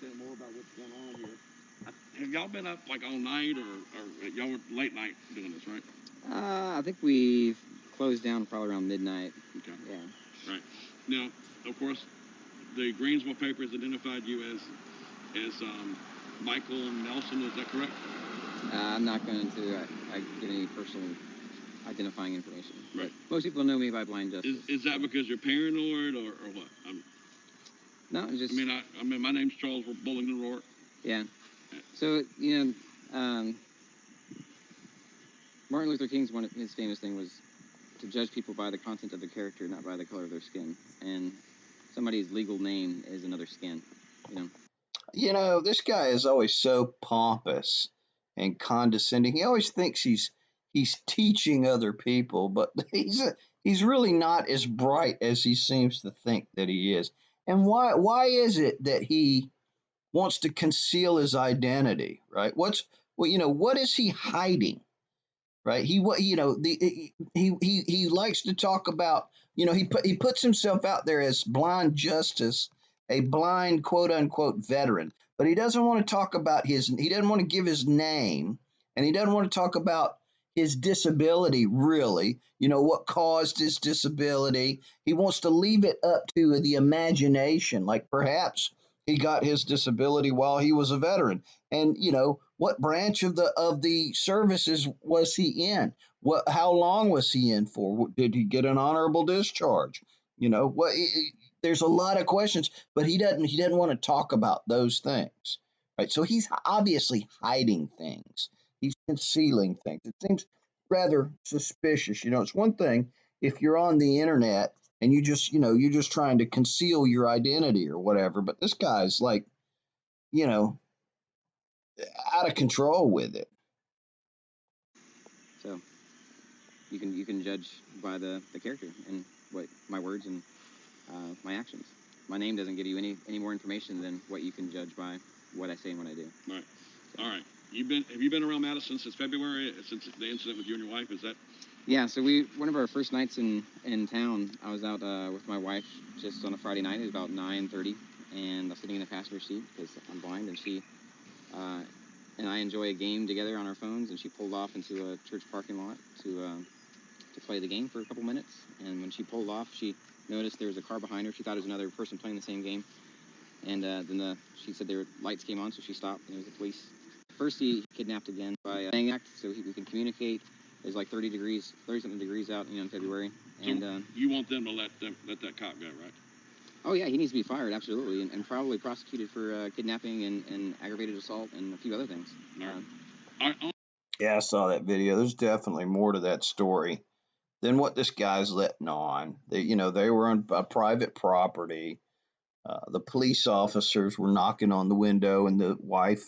understand more about what's going on here. Have y'all been up like all night, or y'all were late night doing this, right? I think we've closed down probably around midnight. Okay. Yeah. Right. Now, of course, the Greensville papers identified you as Michael Nelson. Is that correct? I'm not going to give any personal identifying information. Right. Most people know me by blind justice. Is that because you're paranoid or what? No, it's just. I mean, my name's Charles Bullington Rourke. Yeah. So Martin Luther King's one of his famous thing was to judge people by the content of their character, not by the color of their skin. And somebody's legal name is another skin. This guy is always so pompous and condescending. He always thinks he's teaching other people, but he's really not as bright as he seems to think that he is. And why is it that he wants to conceal his identity, right? What is he hiding? Right? He likes to talk about, he puts himself out there as blind justice, a blind quote unquote veteran, but he doesn't want to talk about he doesn't want to give his name, and he doesn't want to talk about his disability, really, what caused his disability. He wants to leave it up to the imagination, like perhaps he got his disability while he was a veteran. And, what branch of the services was he in? How long was he in for? Did he get an honorable discharge? There's a lot of questions, but he doesn't want to talk about those things, right? So he's obviously hiding things. He's concealing things. It seems rather suspicious. It's one thing if you're on the internet and you're just trying to conceal your identity or whatever, but this guy's like, out of control with it. So you can judge by the character and what my words and my actions. My name doesn't give you any more information than what you can judge by what I say and what I do. Right. All right. Have you been around Madison since February, since the incident with you and your wife? Is that? Yeah. So one of our first nights in town, I was out with my wife just on a Friday night. It was about 9:30, and I was sitting in the passenger seat because I'm blind, and she and I enjoy a game together on our phones. And she pulled off into a church parking lot to play the game for a couple minutes. And when she pulled off, she noticed there was a car behind her. She thought it was another person playing the same game. And then she said their lights came on, so she stopped, and it was the police. First, he kidnapped again by saying act, so we can communicate. There's like 30-something degrees out, in February. And so you want them to let that cop go, right? Oh yeah, he needs to be fired, absolutely, and probably prosecuted for kidnapping and aggravated assault and a few other things. Yeah, I saw that video. There's definitely more to that story than what this guy's letting on. They were on private property. The police officers were knocking on the window, and the wife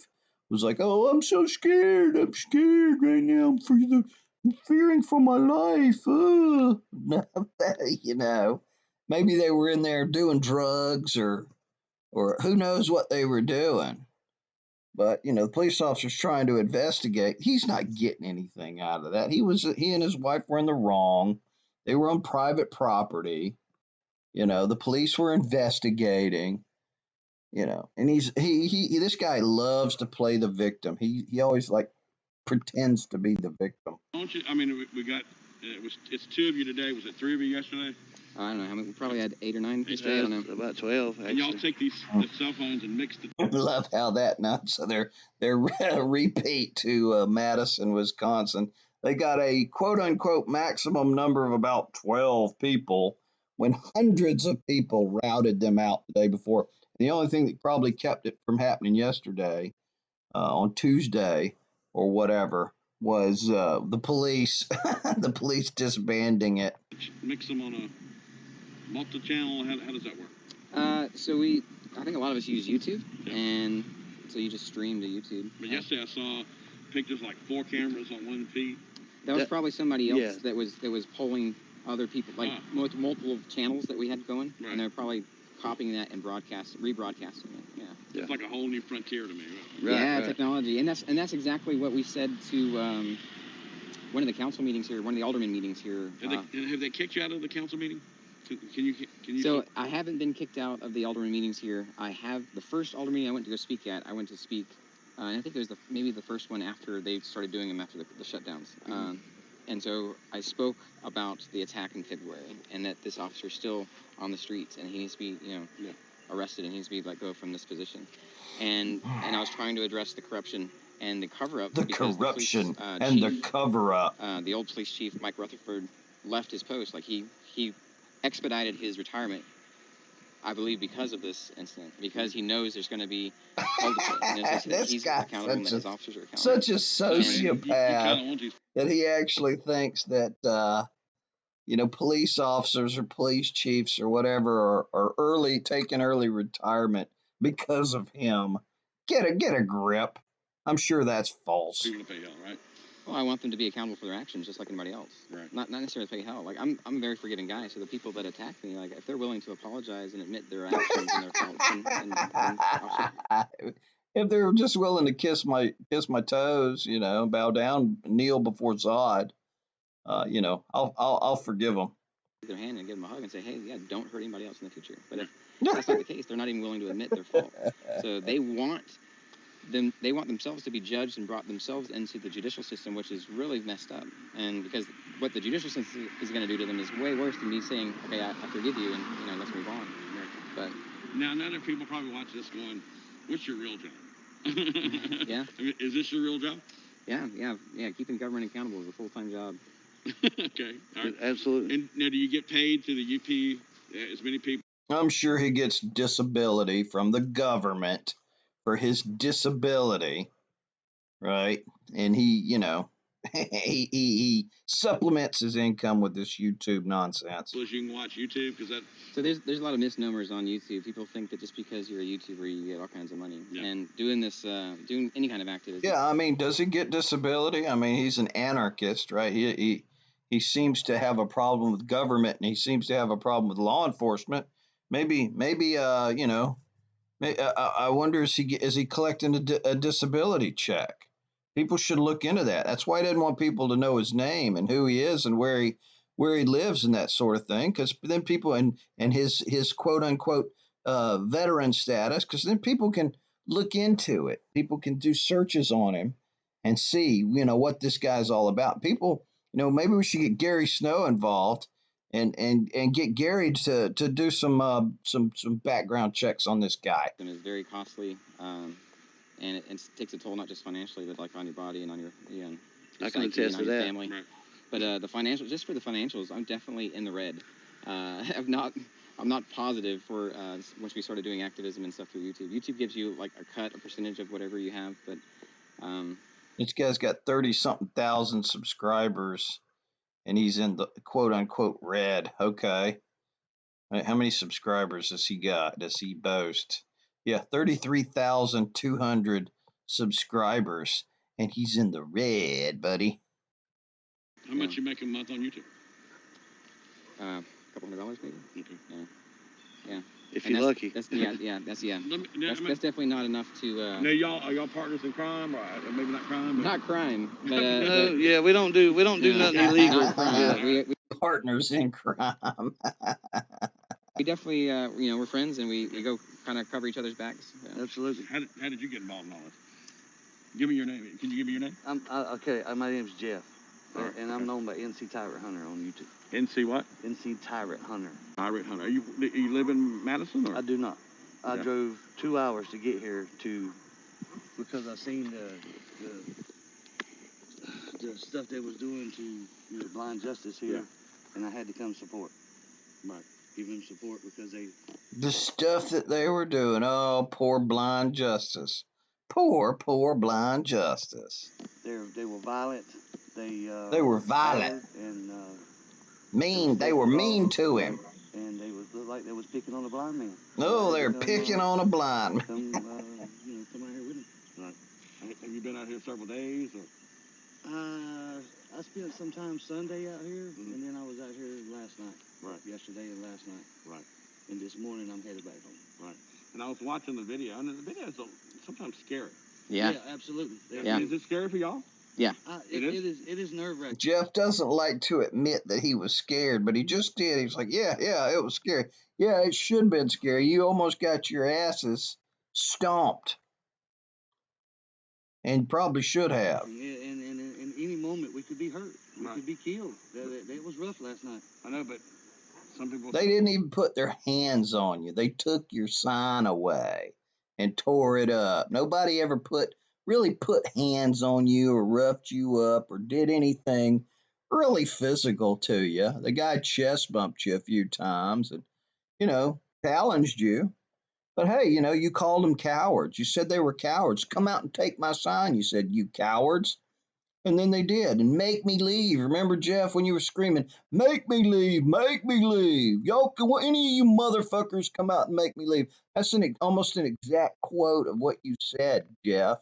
was like, "Oh, I'm so scared. I'm scared right now. I'm fearing for my life." Oh. Maybe they were in there doing drugs or who knows what they were doing. But, the police officer's trying to investigate. He's not getting anything out of that. He and his wife were in the wrong. They were on private property. The police were investigating. And this guy loves to play the victim. He always pretends to be the victim. Don't you? I mean, we got it's two of you today. Was it three of you yesterday? I don't know. I mean, we probably had 8 or 9 yesterday. I don't know. About 12. Actually. And y'all take these cell phones and mix the. I love how that now. So they're repeat to Madison, Wisconsin. They got a quote unquote maximum number of about 12 people when hundreds of people routed them out the day before. The only thing that probably kept it from happening yesterday, on Tuesday or whatever, was the police, the police disbanding it. Mix them on a multi-channel. How does that work? So I think a lot of us use YouTube, and so you just stream to YouTube. But yesterday I saw pictures like 4 cameras on one feed. That was probably somebody else that was polling other people, multiple channels that we had going, right. And they're probably copying that and rebroadcasting it. Yeah. It's like a whole new frontier to me. Right? Technology, and that's exactly what we said to one of the council meetings here, one of the alderman meetings here. Have they kicked you out of the council meeting? Can you? So I haven't been kicked out of the alderman meetings here. I have the first alderman meeting I went to go speak at. I went to speak, and I think it was maybe the first one after they started doing them after the shutdowns. And so I spoke about the attack in February and that this officer is still on the streets and he needs to be, arrested and he needs to be let go from this position. And I was trying to address the corruption and the cover-up. The corruption and the cover-up. The old police chief, Mike Rutherford, left his post. Like he expedited his retirement, I believe, because of this incident, because he knows there's going to be he's accountable and that his officers are accountable. Such a sociopath that he actually thinks that police officers or police chiefs or whatever are taking early retirement because of him. Get a grip. I'm sure that's false. You're gonna pay hell, right? Well, I want them to be accountable for their actions, just like anybody else. Right. Not necessarily pay hell. Like I'm a very forgiving guy, so the people that attack me, like if they're willing to apologize and admit their actions and their faults, if they're just willing to kiss my toes, bow down, kneel before Zod, I'll forgive them. Their hand and give them a hug and say, hey, yeah, don't hurt anybody else in the future. But if that's not the case, they're not even willing to admit their fault. So they want themselves to be judged and brought themselves into the judicial system, which is really messed up. And because what the judicial system is going to do to them is way worse than me saying, okay, I forgive you and let's move on. But now other people probably watch this going, what's your real job? Yeah. I mean, is this your real job? Yeah. Keeping government accountable is a full-time job. Okay. All right. Absolutely. And now, do you get paid through the UP as many people? I'm sure he gets disability from the government for his disability, right? And he, he supplements his income with this YouTube nonsense. So you can watch YouTube So there's a lot of misnomers on YouTube. People think that just because you're a YouTuber, you get all kinds of money. Yeah. And doing any kind of activism. Yeah, I mean, does he get disability? I mean, he's an anarchist, right? He seems to have a problem with government, and he seems to have a problem with law enforcement. Maybe, I wonder, is he collecting a disability check? People should look into that. That's why he doesn't want people to know his name and who he is and where he lives and that sort of thing. Because then people and his quote unquote veteran status. Because then people can look into it. People can do searches on him and see what this guy's all about. People, maybe we should get Gary Snow involved. And get Gary to do some background checks on this guy. And it's very costly, and it takes a toll not just financially, but like on your body and on your I can attest to that. Family. Right. But just for the financials, I'm definitely in the red. I'm not positive for once we started doing activism and stuff through YouTube. YouTube gives you like a percentage of whatever you have, but this guy's got 30-something thousand subscribers. And he's in the quote-unquote red. Okay. How many subscribers does he got? Does he boast? Yeah, 33,200 subscribers. And he's in the red, buddy. How much you make a month on YouTube? $200 maybe. Okay. Yeah. If you're lucky. That's definitely not enough to. Now, are y'all partners in crime, or maybe not crime? But... Not crime, but yeah, we don't do nothing illegal. We partners in crime. We definitely, we're friends and we go kind of cover each other's backs. Yeah. Absolutely. How did you get involved in all this? Give me your name. Can you give me your name? Okay. My name's Jeff, and I'm known by NC Tyrant Hunter on YouTube. NC what? NC Tyrant Hunter. Tyrant Hunter. You live in Madison, or? I do not. I drove 2 hours to get here because I seen the stuff they was doing to blind justice here, and I had to come support. Right. Give them support because the stuff that they were doing. Oh, poor blind justice. Poor blind justice. They were violent. They were violent and mean. They were mean to him. And they looked like they was picking on a blind man. No, they're picking on a blind man. Come out here with him. Right. Have you been out here several days, or? I spent some time Sunday out here, and then I was out here last night. Right. Yesterday and last night. Right. And this morning I'm headed back home. Right. And I was watching the video, and the video is sometimes scary. Yeah. Yeah, absolutely. Yeah. Is it scary for y'all? Yeah. It is nerve wracking. Jeff doesn't like to admit that he was scared, but he just did. He was like, yeah, it was scary. Yeah, it should have been scary. You almost got your asses stomped. And probably should have. And in any moment, we could be hurt. We could be killed. That was rough last night. I know, but some people... They didn't even put their hands on you. They took your sign away and tore it up. Nobody ever really put hands on you or roughed you up or did anything really physical to you. The guy chest bumped you a few times and, challenged you. But hey, you called them cowards. You said they were cowards. Come out and take my sign. You said, you cowards. And then they did. And make me leave. Remember, Jeff, when you were screaming, make me leave, make me leave. Y'all, any of you motherfuckers come out and make me leave. That's almost an exact quote of what you said, Jeff.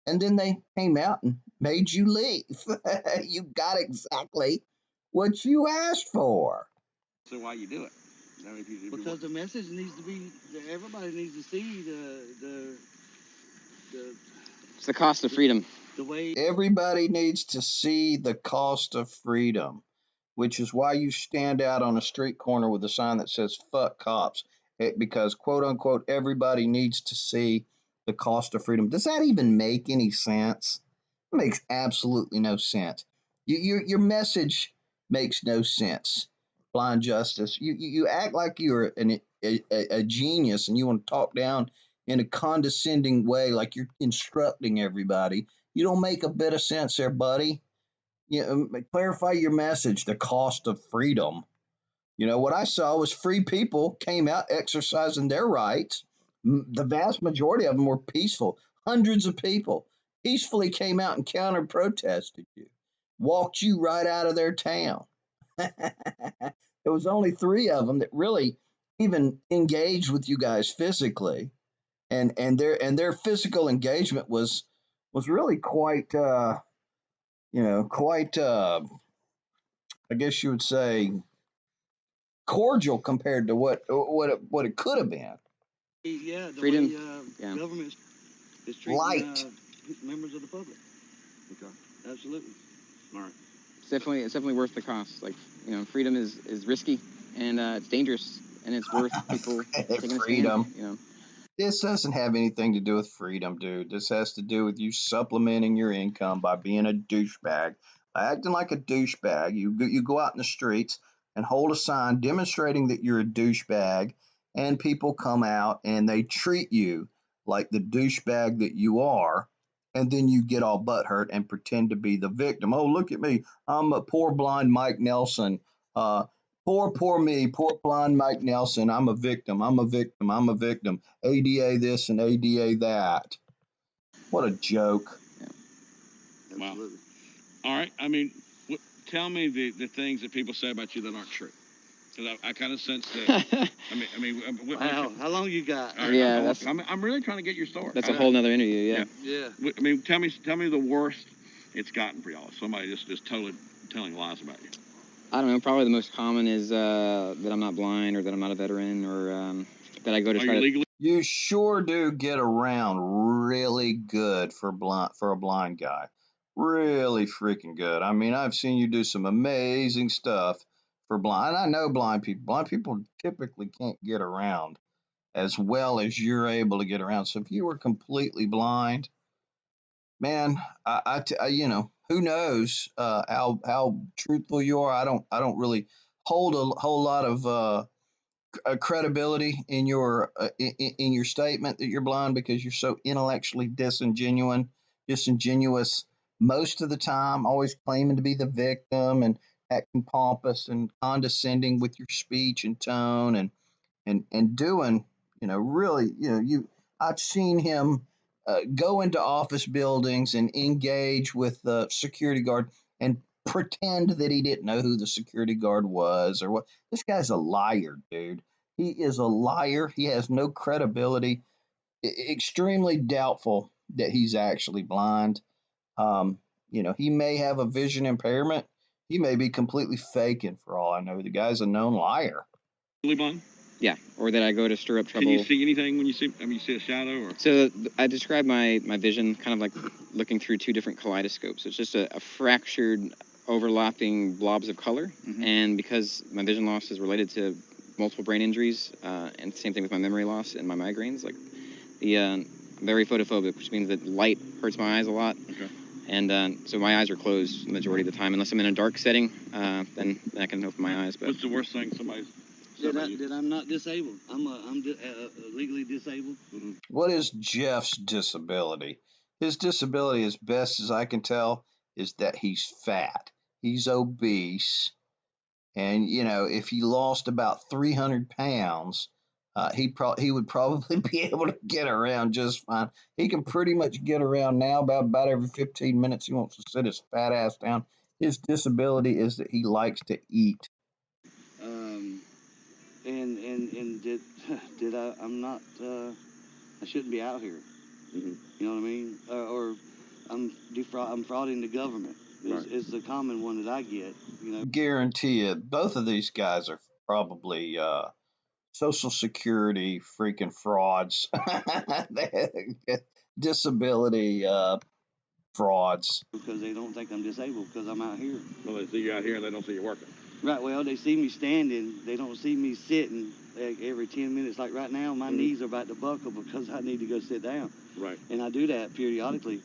And then they came out and made you leave. You got exactly what you asked for. So why you do it? Because the message needs to be, everybody needs to see It's the cost of freedom. The way everybody needs to see the cost of freedom, which is why you stand out on a street corner with a sign that says fuck cops, because quote unquote everybody needs to see the cost of freedom. Does that even make any sense? It makes absolutely no sense. Your message makes no sense. Blind Justice, you act like you're a genius and you want to talk down in a condescending way like you're instructing everybody. You don't make a bit of sense there, buddy. Clarify your message, the cost of freedom. What I saw was free people came out exercising their rights. The vast majority of them were peaceful. Hundreds of people peacefully came out and counter protested you, walked you right out of their town. There was only 3 of them that really even engaged with you guys physically. And their physical engagement was really quite quite I guess you would say cordial compared to what it could have been. Yeah, the Freedom. way government is treating Light. Members of the public. Okay. Absolutely. All right. It's definitely worth the cost. Like, freedom is risky and it's dangerous, and it's worth people taking Freedom. a stand. This doesn't have anything to do with freedom, dude. This has to do with you supplementing your income by being a douchebag, by acting like a douchebag. You go out in the streets and hold a sign demonstrating that you're a douchebag, and people come out and they treat you like the douchebag that you are, and then you get all butthurt and pretend to be the victim. Oh, look at me. I'm a poor blind Mike Nelson. Poor me, poor blind Mike Nelson. I'm a victim. I'm a victim. I'm a victim. ADA this and ADA that. What a joke. Wow. Absolutely. All right. I mean, tell me the things that people say about you that aren't true. Because I kind of sense that. Wow. How long you got? Yeah, I'm really trying to get your story. That's a whole nother interview. Yeah. I mean, tell me the worst it's gotten for y'all. Somebody just totally telling lies about you. I don't know. Probably the most common is that I'm not blind, or that I'm not a veteran, or that I go to Are try you to. legally? You sure do get around really good for a blind guy. Really freaking good. I mean, I've seen you do some amazing stuff for blind. I know blind people. Blind people typically can't get around as well as you're able to get around. So if you were completely blind, man, who knows how truthful you are. I don't really hold a whole lot of credibility in your statement that you're blind, because you're so intellectually disingenuous most of the time, always claiming to be the victim and acting pompous and condescending with your speech and tone, and doing, really, I've seen him go into office buildings and engage with the security guard and pretend that he didn't know who the security guard was or what. This guy's a liar, dude. He is a liar. He has no credibility. Extremely doubtful that he's actually blind. He may have a vision impairment. He may be completely faking for all I know. The guy's a known liar. Legally blind? Yeah, or that I go to stir up trouble. Can you see anything when you see? I mean, you see a shadow, or? So I describe my vision kind of like looking through two different kaleidoscopes. It's just a fractured, overlapping blobs of color. And because my vision loss is related to multiple brain injuries, and same thing with my memory loss and my migraines, like I'm very photophobic, which means that light hurts my eyes a lot. Okay. And so my eyes are closed the majority of the time, unless I'm in a dark setting. Then I can open my eyes. But what's the worst thing somebody's said about you? That I'm not disabled. I'm legally disabled. What is Jeff's disability? His disability, as best as I can tell, is that he's fat. He's obese. And, you know, if he lost about 300 pounds, he would probably be able to get around just fine. He can pretty much get around now about every 15 minutes. He wants to sit his fat ass down. His disability is that he likes to eat. And did I'm not I shouldn't be out here. You know what I mean? Or I'm frauding the government. Is the common one that I get. You know. Guarantee you, both of these guys are probably Social Security freaking frauds. Disability frauds. Because they don't think I'm disabled because I'm out here. Well, they see you out here and they don't see you working. Right, well, they see me standing. They don't see me sitting every 10 minutes. Like right now, my knees are about to buckle because I need to go sit down. Right. And I do that periodically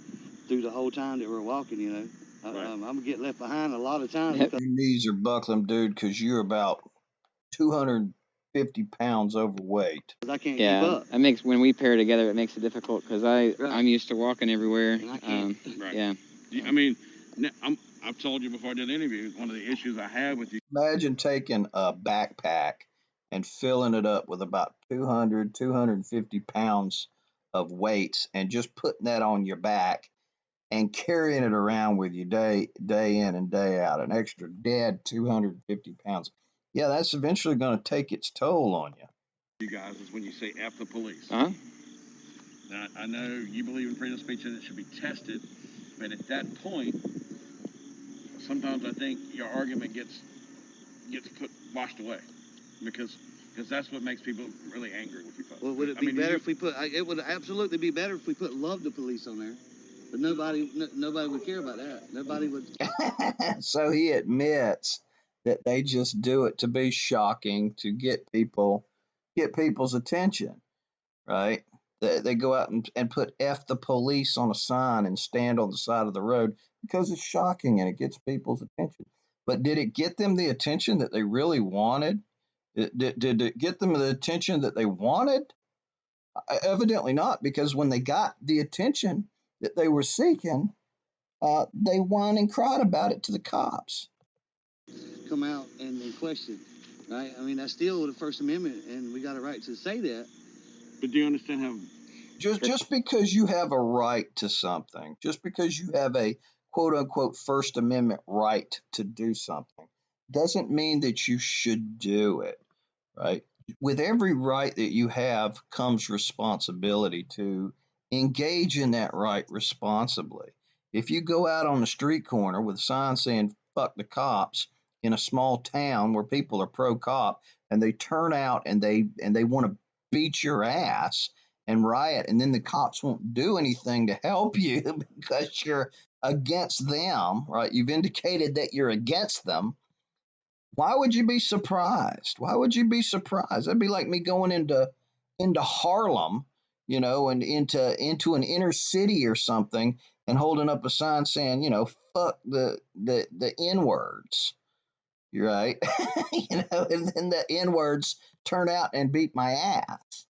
through the whole time that we're walking, you know. Right. I'm going to get left behind a lot of times. Your knees are buckling, dude, because you're about 250 pounds overweight. I can't keep up. That makes, when we pair together, it makes it difficult because I'm used to walking everywhere. And I can't. Right. Yeah. I mean, I've told you before I did the interview, one of the issues I have with you. Imagine taking a backpack and filling it up with about 250 pounds of weights and just putting that on your back and carrying it around with you day in and day out, an extra dead 250 pounds. Yeah, that's eventually going to take its toll on you. You guys is when you say F the police. Uh-huh. Now, I know you believe in freedom of speech and it should be tested, but at that point, sometimes I think your argument gets washed away because that's what makes people really angry with you folks. Well, would it be better if we put? It would absolutely be better if we put "love the police" on there, but nobody would care about that. Nobody would. So he admits that they just do it to be shocking, to get people's attention, right? They go out and put F the police on a sign and stand on the side of the road because it's shocking and it gets people's attention. But did it get them the attention that they really wanted? Did it get them the attention that they wanted? Evidently not, because when they got the attention that they were seeking, they whined and cried about it to the cops. Come out and question, right? I mean, that's still the First Amendment, and we got a right to say that. But do you understand how? Just because you have a right to something, just because you have a quote unquote First Amendment right to do something, doesn't mean that you should do it, right? With every right that you have comes responsibility to engage in that right responsibly. If you go out on the street corner with a sign saying fuck the cops in a small town where people are pro cop and they turn out and they want to beat your ass and riot, and then the cops won't do anything to help you because you're against them, right? You've indicated that you're against them. Why would you be surprised? Why would you be surprised? That'd be like me going into Harlem, you know, and into an inner city or something and holding up a sign saying, you know, fuck the N words. You're right. You know, and then the N words turn out and beat my ass.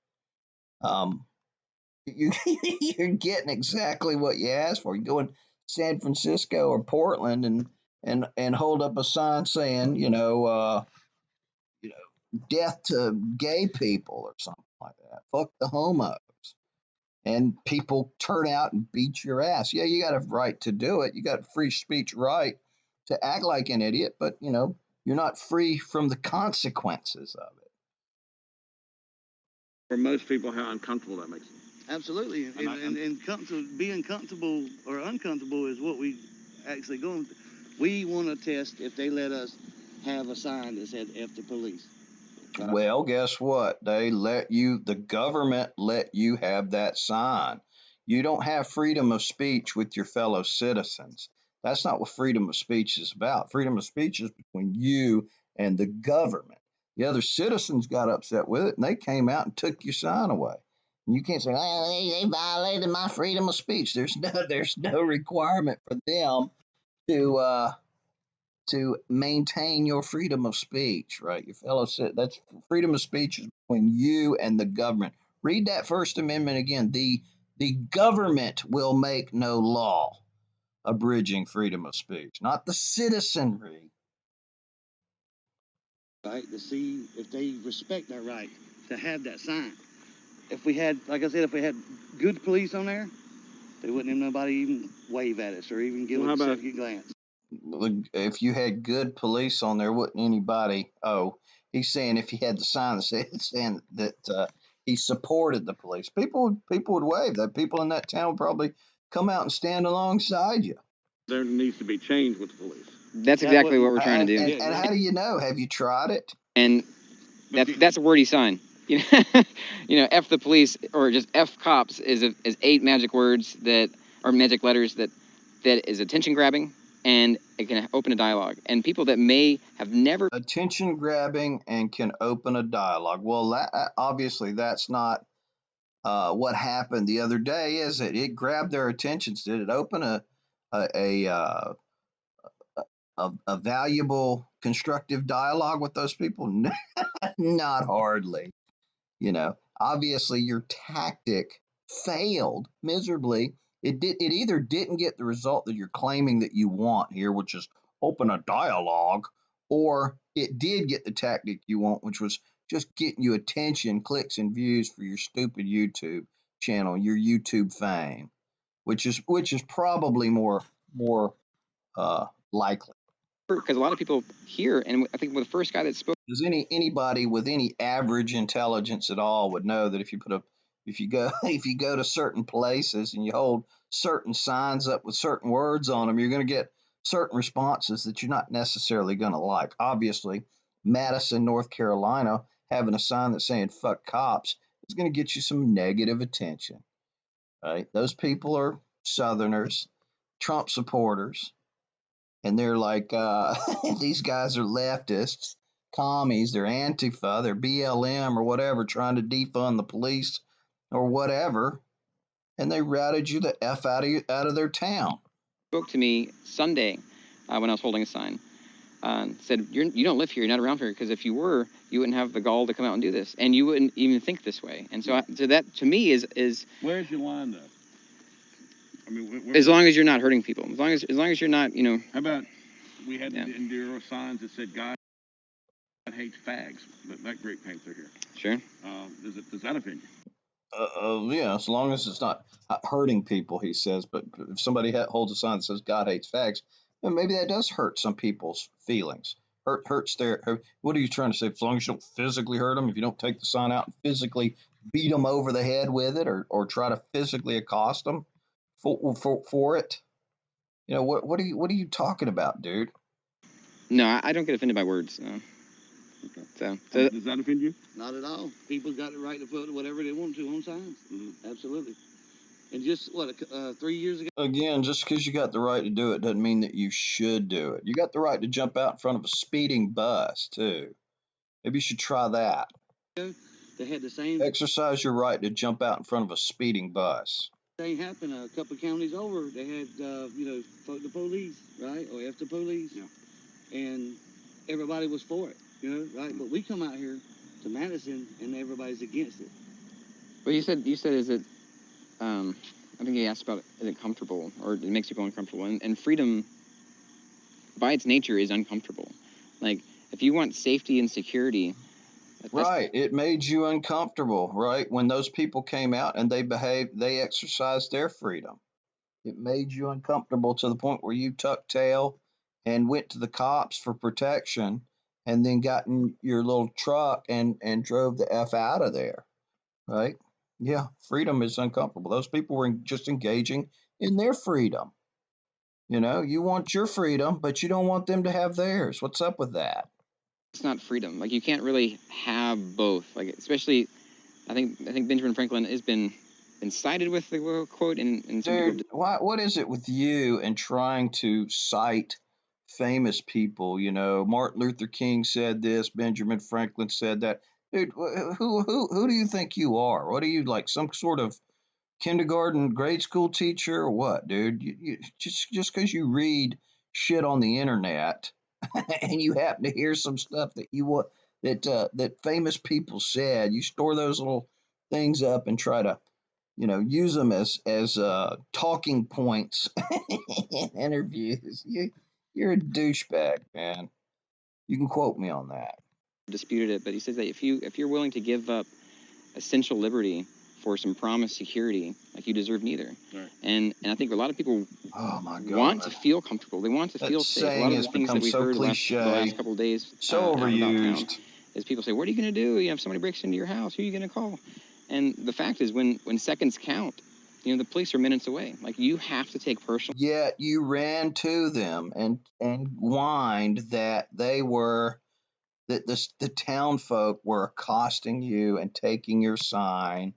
You're getting exactly what you asked for. You go in San Francisco or Portland and hold up a sign saying, death to gay people or something like that. Fuck the homos. And people turn out and beat your ass. Yeah, you got a right to do it. You got free speech right to act like an idiot, but you're not free from the consequences of it. For most people, how uncomfortable that makes them. Absolutely, and being comfortable or uncomfortable is what we actually going. We want to test if they let us have a sign that said "F the police." Well, guess what? The government let you have that sign. You don't have freedom of speech with your fellow citizens. That's not what freedom of speech is about. Freedom of speech is between you and the government. The other citizens got upset with it and they came out and took your sign away. And you can't say, well, they violated my freedom of speech. There's no requirement for them to maintain your freedom of speech, right? Your fellow citizen. That's freedom of speech is between you and the government. Read that First Amendment again. The government will make no law abridging freedom of speech, not the citizenry. Right, to see if they respect our right to have that sign. If we had, like I said, if we had good police on there, they wouldn't have nobody even wave at us or even give us a second glance. If you had good police on there, wouldn't anybody? Oh, he's saying if he had the sign saying that he supported the police, people would wave. That people in that town would probably come out and stand alongside you. There needs to be change with the police. That's exactly what we're trying to do. And how do you know? Have you tried it? And that's a wordy sign. You know, F the police or just F cops is 8 magic words that are magic letters that is attention grabbing, and it can open a dialogue. And people that may have never attention grabbing and can open a dialogue. Well, obviously that's not what happened the other day, is it? It grabbed their attentions. Did it open a valuable, constructive dialogue with those people? Not hardly. Obviously your tactic failed miserably. It either didn't get the result that you're claiming that you want here, which is open a dialogue, or it did get the tactic you want, which was just getting you attention, clicks, and views for your stupid YouTube channel, your YouTube fame, which is probably more likely. Because a lot of people here, and I think the first guy that spoke. Does anybody with any average intelligence at all would know that if you go to certain places and you hold certain signs up with certain words on them, you're going to get certain responses that you're not necessarily going to like. Obviously, Madison, North Carolina, having a sign that's saying "fuck cops" is going to get you some negative attention. Right? Those people are Southerners, Trump supporters. And they're like, these guys are leftists, commies, they're Antifa, they're BLM or whatever, trying to defund the police or whatever. And they routed you the F out of their town. Spoke to me Sunday when I was holding a sign. Said, you don't live here, you're not around here, because if you were, you wouldn't have the gall to come out and do this. And you wouldn't even think this way. And so, that to me is where's your line, though? I mean, as long as you're not hurting people, as long as you're not, How about we had to endure signs that said God hates fags? That great came through here. Sure. Does that offend you? Yeah, as long as it's not hurting people, he says. But if somebody holds a sign that says God hates fags, then maybe that does hurt some people's feelings. Hurts their. What are you trying to say? As long as you don't physically hurt them, if you don't take the sign out and physically beat them over the head with it, or try to physically accost them for it, what are you talking about, dude? No, I don't get offended by words. Okay. So does that offend you? Not at all. People got the right to put whatever they want to on signs. Mm-hmm. Absolutely. And just 3 years ago. Again, just because you got the right to do it doesn't mean that you should do it. You got the right to jump out in front of a speeding bus too. Maybe you should try that. They had the same. Exercise your right to jump out in front of a speeding bus. Thing happened a couple of counties over. They had fuck the police, right, or F the police. Yeah. And everybody was for it, right? But we come out here to Madison and everybody's against it. Well, you said is it? I think he asked about is it comfortable or it makes people uncomfortable, and freedom, by its nature, is uncomfortable. Like if you want safety and security. Right, it made you uncomfortable, right? When those people came out and they exercised their freedom. It made you uncomfortable to the point where you tucked tail and went to the cops for protection and then got in your little truck and drove the F out of there, right? Yeah, freedom is uncomfortable. Those people were just engaging in their freedom. You want your freedom, but you don't want them to have theirs. What's up with that? It's not freedom. Like, you can't really have both. Like, especially, I think Benjamin Franklin has been cited with the quote, and some Dude, people. what is it with you and trying to cite famous people? You know, Martin Luther King said this, Benjamin Franklin said that. Dude, who do you think you are? What are you, like, some sort of kindergarten, grade school teacher or what, dude? Just because you read shit on the internet and you happen to hear some stuff that that famous people said, you store those little things up and try to, use them as talking points in interviews. You're a douchebag, man. You can quote me on that. Disputed it, but he says that if you're willing to give up essential liberty for some promised security, like, you deserve neither. Right. And I think a lot is Oh my God. want to feel comfortable. They want to That feel safe. A lot saying of has the things that become we so heard the cliche, last couple of days so out and about town overused. is people say, "What are you going to do? If somebody breaks into your house, who are you going to call?" And the fact is, when seconds count, the police are minutes away. Like, you have to take personal. Yet you ran to them and whined that the townfolk were accosting you and taking your sign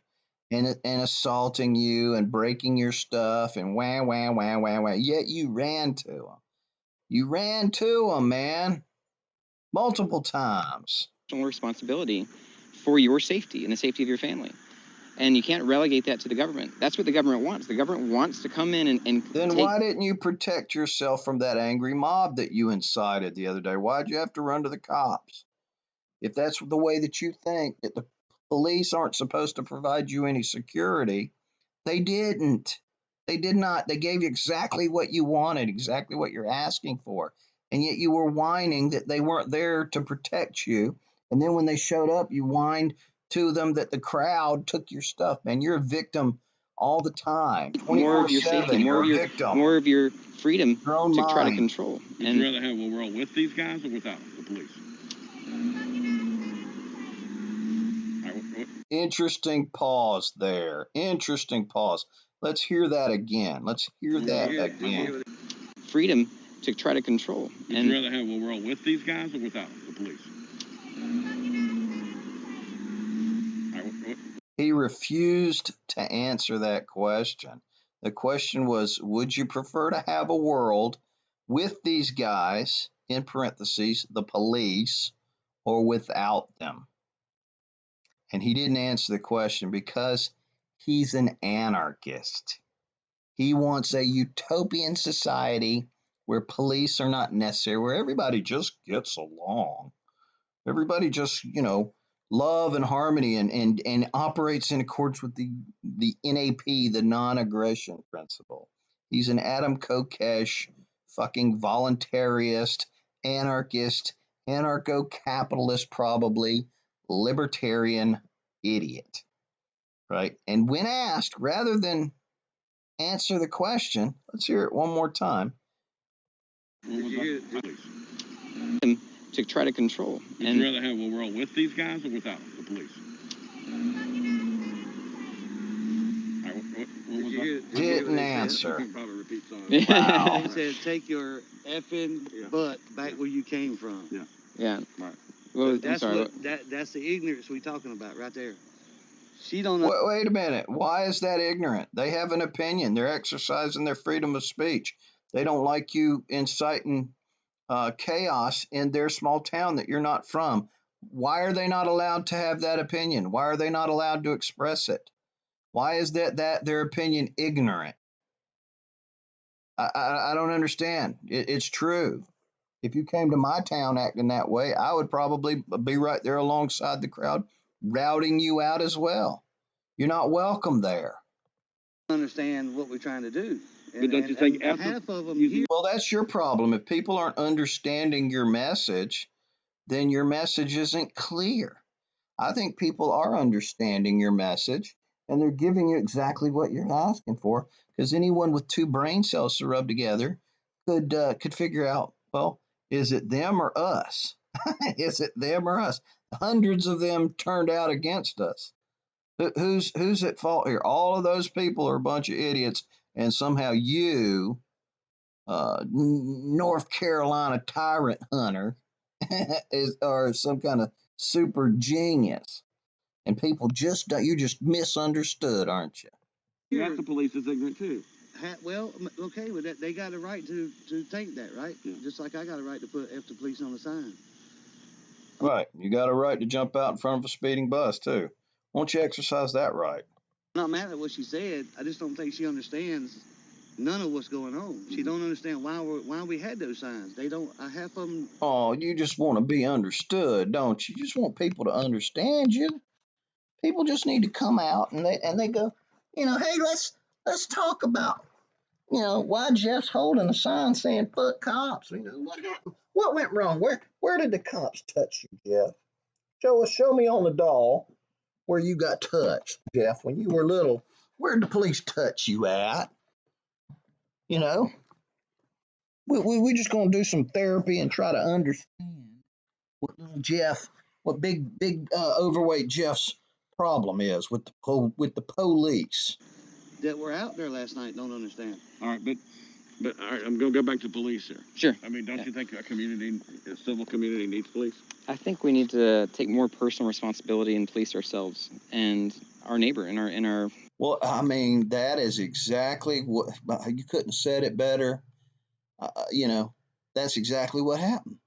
and assaulting you and breaking your stuff and wah wah wah wah wah. Yet you ran to them. You ran to them, man, multiple times. Responsibility for your safety and the safety of your family. And you can't relegate that to the government. That's what the government wants. The government wants to come in and Then why didn't you protect yourself from that angry mob that you incited the other day? Why'd you have to run to the cops? If that's the way that you think, that the police aren't supposed to provide you any security, they didn't. They did not. They gave you exactly what you wanted, exactly what you're asking for. And yet you were whining that they weren't there to protect you. And then when they showed up, you whined to them that the crowd took your stuff, man. You're a victim all the time. more of your 24/7, safety, you're a victim. more of your freedom Your own to try to mind. control. Would you rather have a world with these guys or without the police? Interesting pause there. Interesting pause. Let's hear that again. Let's hear that again. Freedom to try to control. Would you rather have a world with these guys or without the police? He refused to answer that question. The question was, would you prefer to have a world with these guys, in parentheses, the police, or without them? And he didn't answer the question because he's an anarchist. He wants a utopian society where police are not necessary, where everybody just gets along. Everybody just, love and harmony and operates in accordance with the NAP, the non-aggression principle. He's an Adam Kokesh fucking voluntarist, anarchist, anarcho-capitalist, probably libertarian idiot. Right? And when asked, rather than answer the question, let's hear it one more time. To try to control. Would you rather have a world with these guys or without the police? Didn't answer. Wow. He said, take your effing butt back where you came from. Yeah. Right. Well, That's I'm sorry. that's the ignorance we talking about right there. She don't know. Wait a minute. Why is that ignorant? They have an opinion. They're exercising their freedom of speech. They don't like you inciting chaos in their small town that you're not from. Why are they not allowed to have that opinion? Why are they not allowed to express it? Why is that their opinion ignorant? I don't understand. It's true. If you came to my town acting that way, I would probably be right there alongside the crowd, routing you out as well. You're not welcome there. Understand what we're trying to do. But don't you think after half of them here? Well, that's your problem. If people aren't understanding your message, then your message isn't clear. I think people are understanding your message and they're giving you exactly what you're asking for, because anyone with two brain cells to rub together could figure out, well, is it them or us? Is it them or us? Hundreds of them turned out against us. Who's at fault here? All of those people are a bunch of idiots, and somehow you, North Carolina tyrant hunter, or some kind of super genius, and people just don't. You just misunderstood, aren't you? That's the police is ignorant too. Well, okay, well, they got a right to think that, right? Yeah. Just like I got a right to put F the police on the sign. Right. You got a right to jump out in front of a speeding bus too. Won't you exercise that right? I'm not mad at what she said. I just don't think she understands none of what's going on. She don't understand why we had those signs. They don't. Half of them. Oh, you just want to be understood, don't you? You just want people to understand you. People just need to come out and they go, hey, let's talk about, why Jeff's holding a sign saying fuck cops. What happened? What went wrong? Where did the cops touch you, Jeff? Show me on the doll where you got touched, Jeff, when you were little. Where'd the police touch you at? You know, we just gonna do some therapy and try to understand what little Jeff, what big overweight Jeff's problem is with the police. That were out there last night don't understand. All right, but all right, I'm going to go back to police here. Sure. I mean, don't you think a civil community needs police? I think we need to take more personal responsibility and police ourselves and our neighbor in our. Well, I mean, that is exactly what you couldn't have said it better. That's exactly what happened.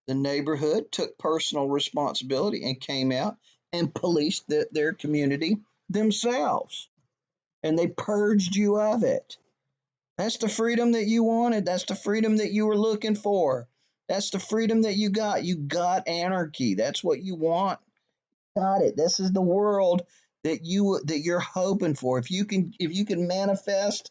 The neighborhood took personal responsibility and came out and policed their community themselves, and they purged you of it. That's the freedom that you wanted. That's the freedom that you were looking for. That's the freedom that you got. You got anarchy. That's what you want. Got it. This is the world that you're hoping for. If you can manifest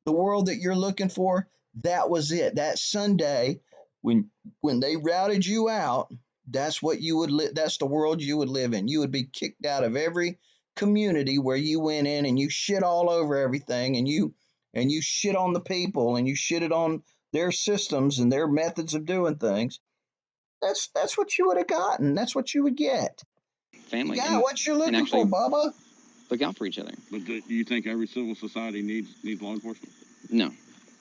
the world that you're looking for, that was it. That Sunday when they routed you out, that's what you would that's the world you would live in. You would be kicked out of every community where you went in and you shit all over everything and you shit on the people and you shitted on their systems and their methods of doing things. That's what you would have gotten. That's what you would get. Family. Yeah, what you're looking for, Bubba? Look out for each other. But do you think every civil society needs law enforcement?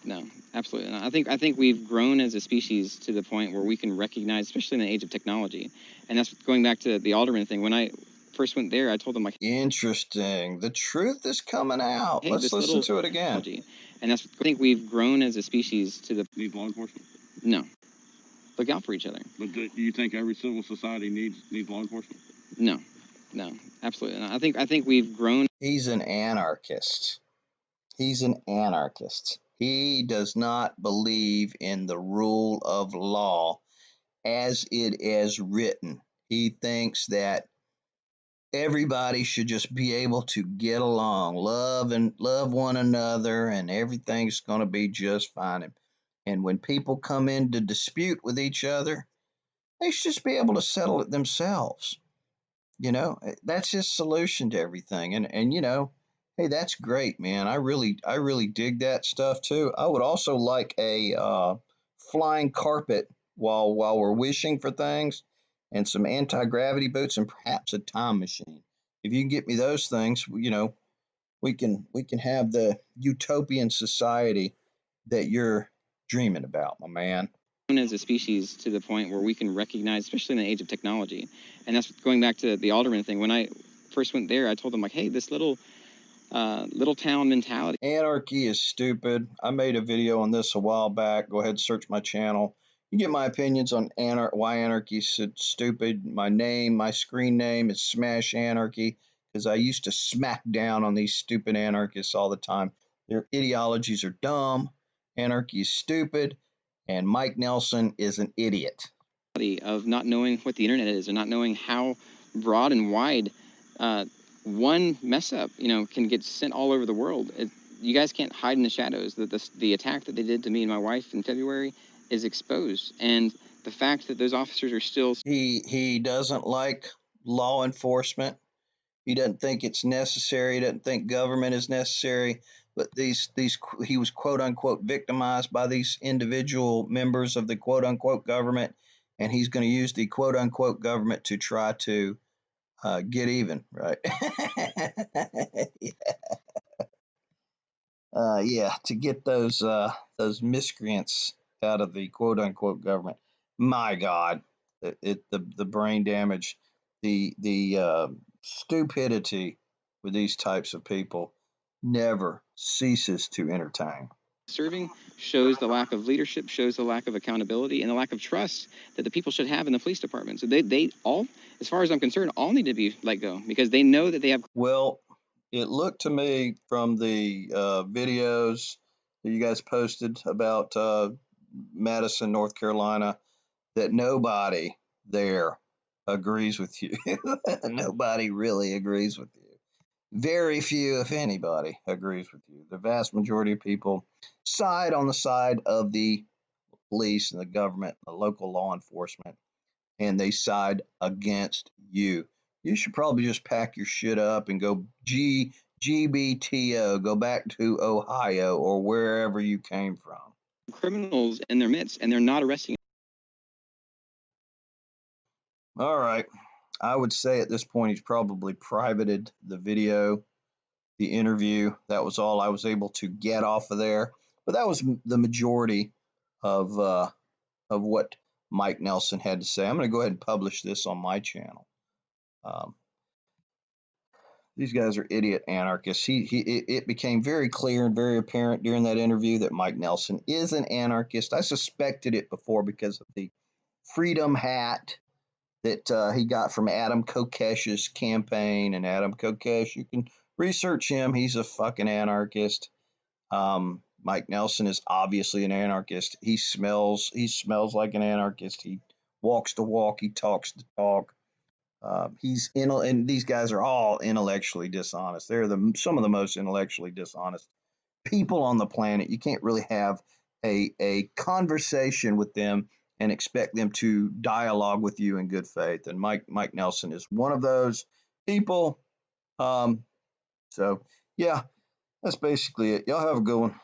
No, absolutely not. I think we've grown as a species to the point where we can recognize, especially in the age of technology, and that's going back to the alderman thing. When I first went there, I told them, like, interesting. The truth is coming out. hey, Let's listen to it again. And I think we've grown as a species to the. Needs law enforcement? No. Look out for each other. But do you think every civil society needs law enforcement? No, absolutely not. I think we've grown. He's an anarchist. He does not believe in the rule of law as it is written. He thinks that everybody should just be able to get along, love one another, and everything's going to be just fine. And when people come into dispute with each other, they should just be able to settle it themselves. That's his solution to everything. And hey, that's great, man. I really dig that stuff too. I would also like a flying carpet while we're wishing for things, and some anti-gravity boots, and perhaps a time machine. If you can get me those things, we can have the utopian society that you're dreaming about, my man. As a species to the point where we can recognize, especially in the age of technology, and that's going back to the alderman thing. When I first went there, I told them, like, hey, this little town mentality. Anarchy is stupid. I made a video on this a while back. Go ahead and search my channel. You get my opinions on why anarchy is stupid. My screen name is Smash Anarchy, because I used to smack down on these stupid anarchists all the time. Their ideologies are dumb. Anarchy is stupid. And Mike Nelson is an idiot. Of not knowing what the internet is, and not knowing how broad and wide one mess up, can get sent all over the world. You guys can't hide in the shadows. The attack that they did to me and my wife in February is exposed, and the fact that those officers are still. He doesn't like law enforcement. He doesn't think it's necessary. He doesn't think government is necessary. But he was quote unquote victimized by these individual members of the quote unquote government, and he's going to use the quote unquote government to try to get even, right? To get those miscreants out of the quote unquote government. My God, the brain damage, the stupidity with these types of people never ceases to entertain. Serving shows the lack of leadership, shows the lack of accountability, and the lack of trust that the people should have in the police department. So they all, as far as I'm concerned, all need to be let go because they know that they have. Well, it looked to me from the videos that you guys posted about Madison, North Carolina, that nobody there agrees with you. Nobody really agrees with you. Very few, if anybody, agrees with you. The vast majority of people side on the side of the police and the government, the local law enforcement, and they side against you. You should probably just pack your shit up and go GBTO, go back to Ohio or wherever you came from. Criminals in their midst, and they're not arresting. All right. I would say at this point he's probably privated the video, the interview. That was all I was able to get off of there. But that was the majority of what Mike Nelson had to say. I'm going to go ahead and publish this on my channel. These guys are idiot anarchists. It became very clear and very apparent during that interview that Mike Nelson is an anarchist. I suspected it before because of the freedom hat that he got from Adam Kokesh's campaign. And Adam Kokesh, you can research him. He's a fucking anarchist. Mike Nelson is obviously an anarchist. He smells like an anarchist. He walks the walk. He talks the talk. And these guys are all intellectually dishonest. They're some of the most intellectually dishonest people on the planet. You can't really have a conversation with them and expect them to dialogue with you in good faith. And Mike Nelson is one of those people. So yeah, that's basically it. Y'all have a good one.